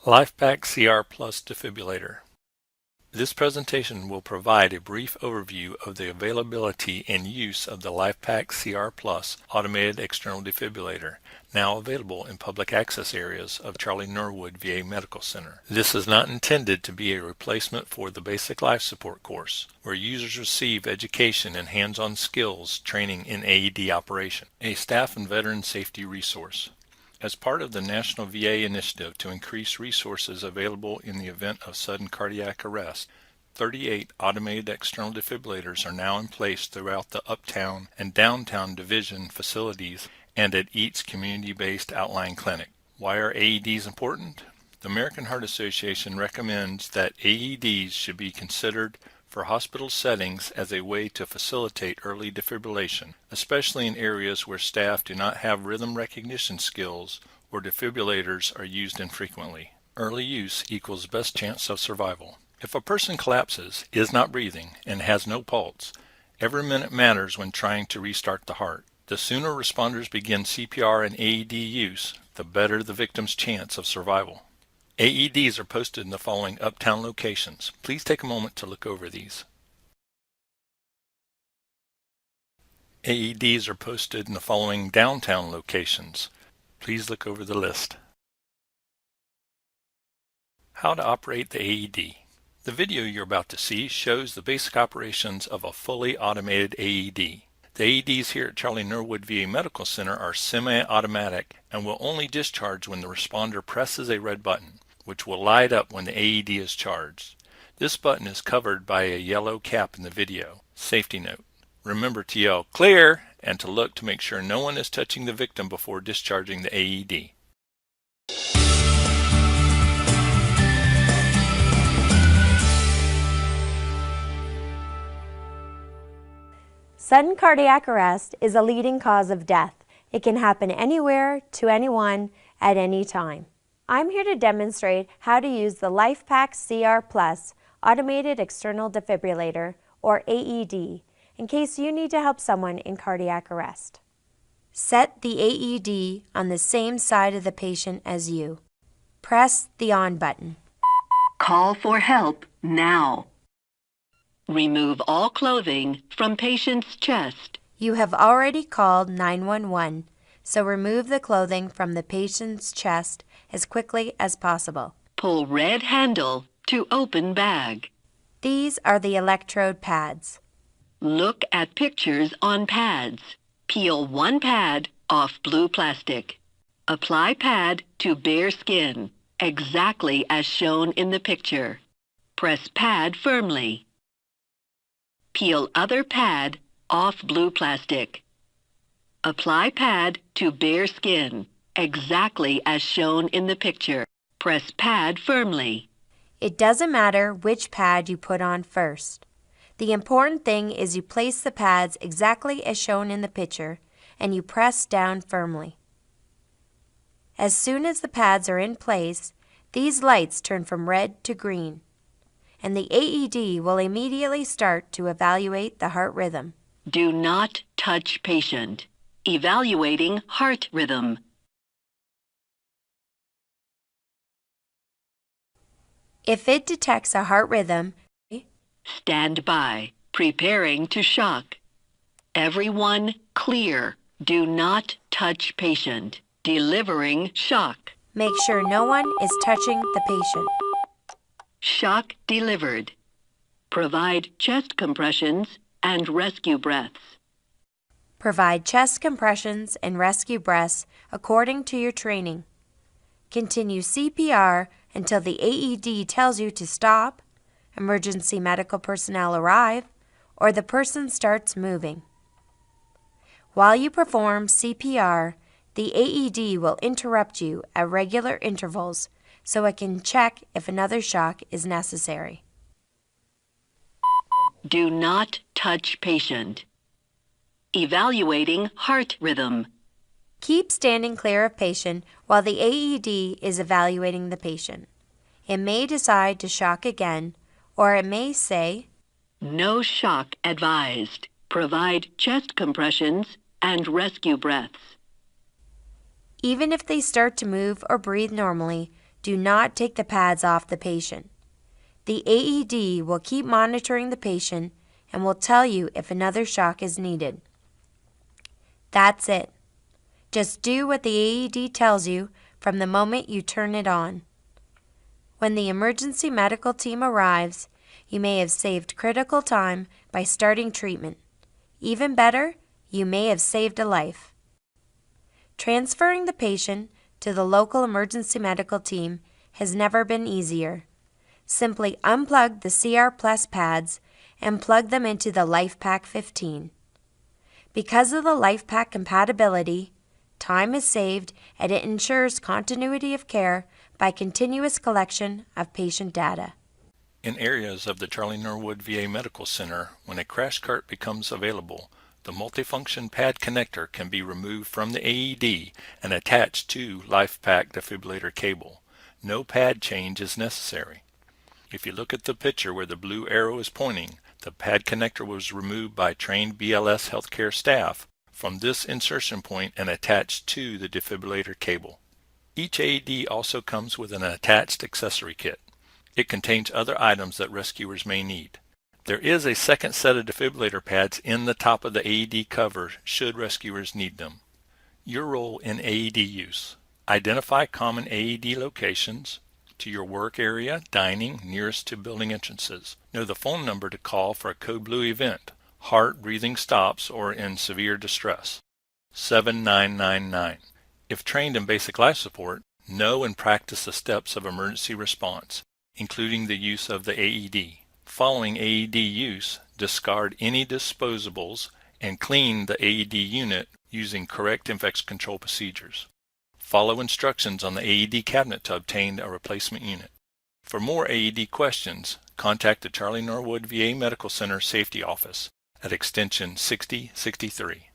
Lifepak CR Plus Defibrillator. This presentation will provide a brief overview of the availability and use of the Lifepak CR Plus automated external defibrillator, now available in public access areas of Charlie Norwood VA Medical Center. This is not intended to be a replacement for the Basic Life Support course, where users receive education and hands-on skills training in AED operation, a staff and veteran safety resource. As part of the National VA initiative to increase resources available in the event of sudden cardiac arrest, 38 automated external defibrillators are now in place throughout the uptown and downtown division facilities and at each community-based outlying clinic. Why are AEDs important? The American Heart Association recommends that AEDs should be considered for hospital settings as a way to facilitate early defibrillation, especially in areas where staff do not have rhythm recognition skills or defibrillators are used infrequently. Early use equals best chance of survival. If a person collapses, is not breathing, and has no pulse, every minute matters when trying to restart the heart. The sooner responders begin CPR and AED use, the better the victim's chance of survival. AEDs are posted in the following uptown locations. Please take a moment to look over these. AEDs are posted in the following downtown locations. Please look over the list. How to operate the AED. The video you're about to see shows the basic operations of a fully automated AED. The AEDs here at Charlie Norwood VA Medical Center are semi-automatic and will only discharge when the responder presses a red button, which will light up when the AED is charged. This button is covered by a yellow cap in the video. Safety note: remember to yell "clear" and to look to make sure no one is touching the victim before discharging the AED. Sudden cardiac arrest is a leading cause of death. It can happen anywhere, to anyone, at any time. I'm here to demonstrate how to use the Lifepak CR Plus Automated External Defibrillator, or AED, in case you need to help someone in cardiac arrest. Set the AED on the same side of the patient as you. Press the on button. Call for help now. Remove all clothing from patient's chest. You have already called 911, so remove the clothing from the patient's chest as quickly as possible. Pull red handle to open bag. These are the electrode pads. Look at pictures on pads. Peel one pad off blue plastic. Apply pad to bare skin, exactly as shown in the picture. Press pad firmly. Peel other pad off blue plastic. Apply pad to bare skin, exactly as shown in the picture. Press pad firmly. It doesn't matter which pad you put on first. The important thing is you place the pads exactly as shown in the picture and you press down firmly. As soon as the pads are in place, these lights turn from red to green, and the AED will immediately start to evaluate the heart rhythm. Do not touch patient. Evaluating heart rhythm. If it detects a heart rhythm, stand by, preparing to shock. Everyone clear. Do not touch patient. Delivering shock. make sure no one is touching the patient. Shock delivered. Provide chest compressions and rescue breaths. Provide chest compressions and rescue breaths according to your training. Continue CPR until the AED tells you to stop, emergency medical personnel arrive, or the person starts moving. While you perform CPR, the AED will interrupt you at regular intervals so it can check if another shock is necessary. Do not touch patient. Evaluating heart rhythm. Keep standing clear of patient while the AED is evaluating the patient. It may decide to shock again, or it may say, "No shock advised. Provide chest compressions and rescue breaths." Even if they start to move or breathe normally, do not take the pads off the patient. The AED will keep monitoring the patient and will tell you if another shock is needed. That's it. Just do what the AED tells you from the moment you turn it on. When the emergency medical team arrives, you may have saved critical time by starting treatment. Even better, you may have saved a life. Transferring the patient to the local emergency medical team has never been easier. Simply unplug the CR Plus pads and plug them into the Lifepak 15. Because of the Lifepak compatibility, time is saved and it ensures continuity of care by continuous collection of patient data. In areas of the Charlie Norwood VA Medical Center, when a crash cart becomes available, the multifunction pad connector can be removed from the AED and attached to Lifepak defibrillator cable. No pad change is necessary. If you look at the picture where the blue arrow is pointing, the pad connector was removed by trained BLS healthcare staff from this insertion point and attached to the defibrillator cable. Each AED also comes with an attached accessory kit. It contains other items that rescuers may need. There is a second set of defibrillator pads in the top of the AED cover should rescuers need them. Your role in AED use: identify common AED locations to your work area, dining, nearest to building entrances. Know the phone number to call for a code blue event, heart, breathing stops, or in severe distress. 7999. If trained in basic life support, know and practice the steps of emergency response, including the use of the AED. Following AED use, discard any disposables and clean the AED unit using correct infection control procedures. Follow instructions on the AED cabinet to obtain a replacement unit. For more AED questions, contact the Charlie Norwood VA Medical Center Safety Office at extension 6063.